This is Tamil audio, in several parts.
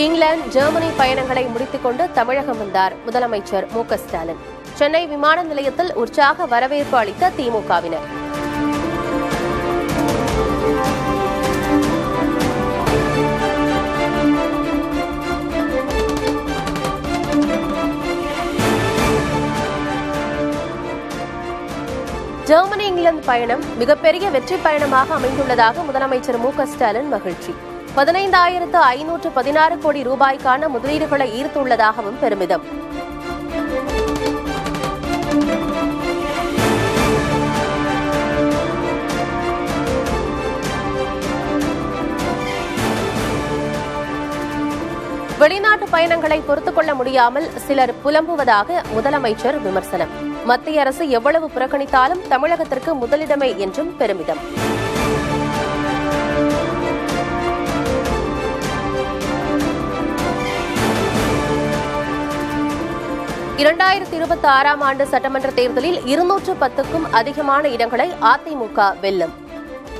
இங்கிலாந்து, ஜெர்மனி பயணங்களை முடித்துக் கொண்டு தமிழகம் வந்தார் முதலமைச்சர் மு.க.ஸ்டாலின். சென்னை விமான நிலையத்தில் உற்சாக வரவேற்பு அளித்த திமுகவினர். ஜெர்மனி, இங்கிலாந்து பயணம் மிகப்பெரிய வெற்றி பயணமாக அமைந்துள்ளதாக முதலமைச்சர் மு.க.ஸ்டாலின் மகிழ்ச்சி. 15,516 கோடி ரூபாய்க்கான முதலீடுகளை ஈர்த்துள்ளதாகவும் பெருமிதம். வெளிநாட்டு பயணங்களை பொறுத்துக் கொள்ள முடியாமல் சிலர் புலம்புவதாக முதலமைச்சர் விமர்சனம். மத்திய அரசு எவ்வளவு புறக்கணித்தாலும் தமிழகத்திற்கு முதலிடமே என்றும் பெருமிதம். ஆண்டு சட்டமன்ற தேர்தலில் 210க்கும் அதிகமான இடங்களை அதிமுக வெல்லும்.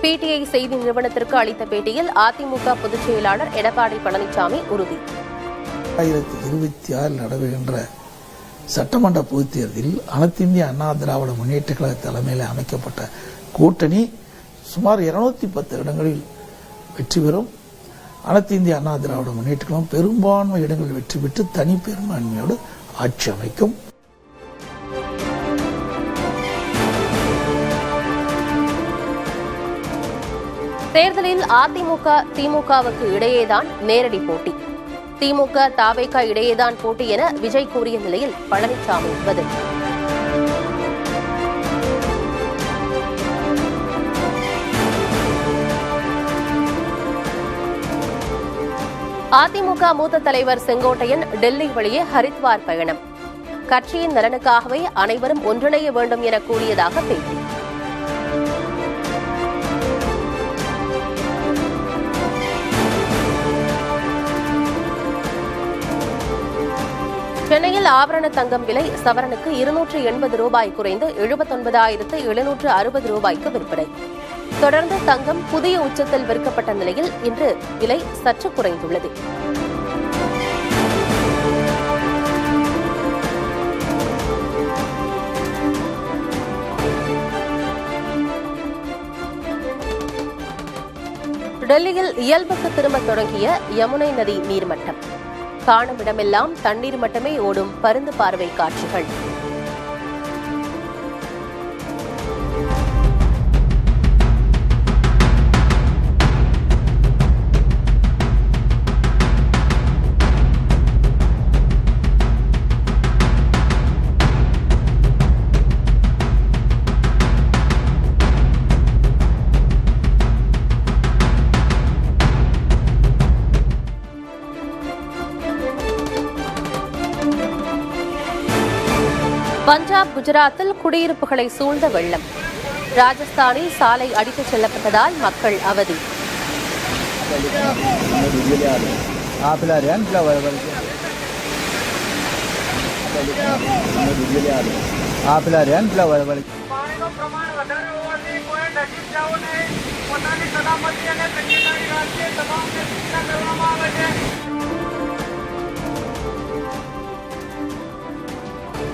பிடிஐ செய்தி நிறுவனத்திற்கு அளித்த பேட்டியில் அதிமுக பொதுச் செயலாளர் எடப்பாடி பழனிசாமி உறுதி. 2026 நடைபெறுகின்ற சட்டமன்ற பொதுத் தேர்தலில் அனைத்து இந்திய அண்ணா திராவிட முன்னேற்ற கழக தலைமையில் அமைக்கப்பட்ட கூட்டணி சுமார் 210 இடங்களில் வெற்றி பெறும். அனைத்து இந்திய அண்ணா திராவிட முன்னேற்ற கழகம் பெரும்பான்மை இடங்களில் வெற்றி பெற்று தனி பெரும்பான்மையோடு ஆட்சி அமைக்கும். தேர்தலில் அதிமுக, திமுகவுக்கு இடையேதான் நேரடி போட்டி. திமுக, தவேக இடையேதான் போட்டி என விஜய் கூறிய நிலையில் பழனிசாமி பதில். அதிமுக மூத்த தலைவர் செங்கோட்டையன் டெல்லி வழியே ஹரித்வார் பயணம். கட்சியின் நலனுக்காகவே அனைவரும் ஒன்றிணைய வேண்டும் என கூறியதாக பேட்டி. சென்னையில் ஆபரண தங்கம் விலை சவரனுக்கு 280 ரூபாய் குறைந்து 79,760 ரூபாய்க்கு விற்பனை. தொடர்ந்து தங்கம் புதிய உச்சத்தில் விற்கப்பட்ட நிலையில் இன்று விலை சற்று குறைந்துள்ளது. டெல்லியில் இயல்புக்கு திரும்ப தொடங்கிய யமுனை நதி நீர்மட்டம். காணும் இடமெல்லாம் தண்ணீர் மட்டுமே ஓடும் பருந்து பார்வை காட்சிகள். பஞ்சாப், குஜராத்தில் குடியிருப்புகளை சூழ்ந்த வெள்ளம். ராஜஸ்தானில் சாலை அடித்துச் செல்லப்பட்டதால் மக்கள் அவதி.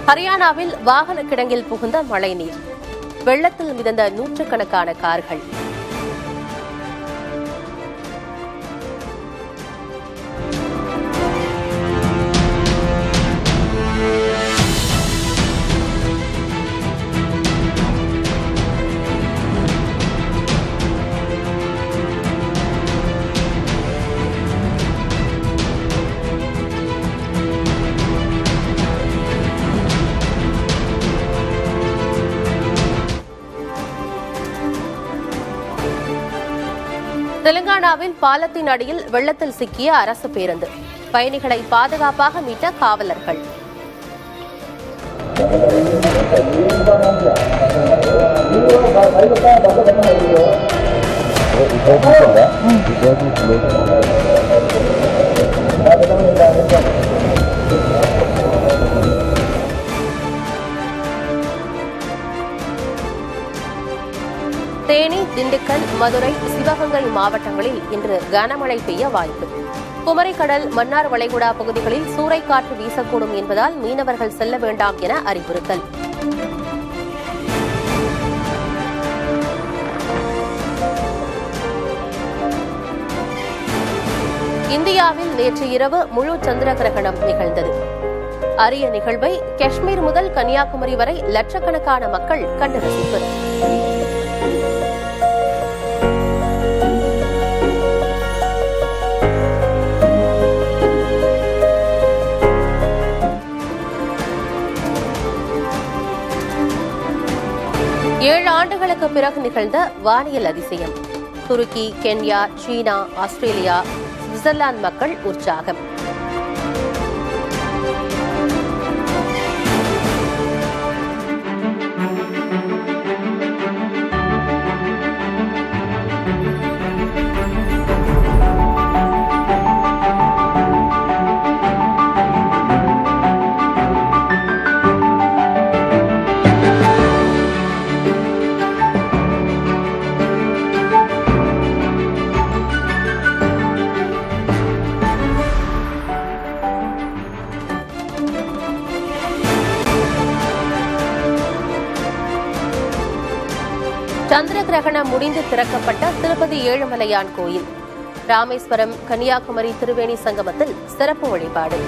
ஹரியானாவில் வாகன கிடங்கில் புகுந்த மழைநீர். வெள்ளத்தில் மிதந்த நூற்றுக்கணக்கான கார்கள். தெலுங்கானாவில் பாலத்தின் அடியில் வெள்ளத்தில் சிக்கிய அரசு பேருந்து. பயணிகளை பாதுகாப்பாக மீட்ட காவலர்கள். தேனி, திண்டுக்கல், மதுரை, சிவகங்கை மாவட்டங்களில் இன்று கனமழை பெய்ய வாய்ப்பு. குமரிக்கடல், மன்னார் வளைகுடா பகுதிகளில் சூறைக்காற்று வீசக்கூடும் என்பதால் மீனவர்கள் செல்ல வேண்டாம் என அறிவுறுத்தல். இந்தியாவில் நேற்று இரவு முழு சந்திர கிரகணம் நிகழ்ந்தது. அரிய நிகழ்வை காஷ்மீர் முதல் கன்னியாகுமரி வரை லட்சக்கணக்கான மக்கள் கண்டு ரசிப்பர். ஏழு ஆண்டுகளுக்கு பிறகு நிகழ்ந்த வானியல் அதிசயம். துருக்கி, கென்யா, சீனா, ஆஸ்திரேலியா, சுவிட்சர்லாந்து மக்கள் உற்சாகம். சந்திர கிரகணம் முடிந்து திறக்கப்பட்ட திருப்பதி ஏழுமலையான் கோயில். ராமேஸ்வரம், கன்னியாகுமரி, திருவேணி சங்கமத்தில் சிறப்பு வழிபாடு.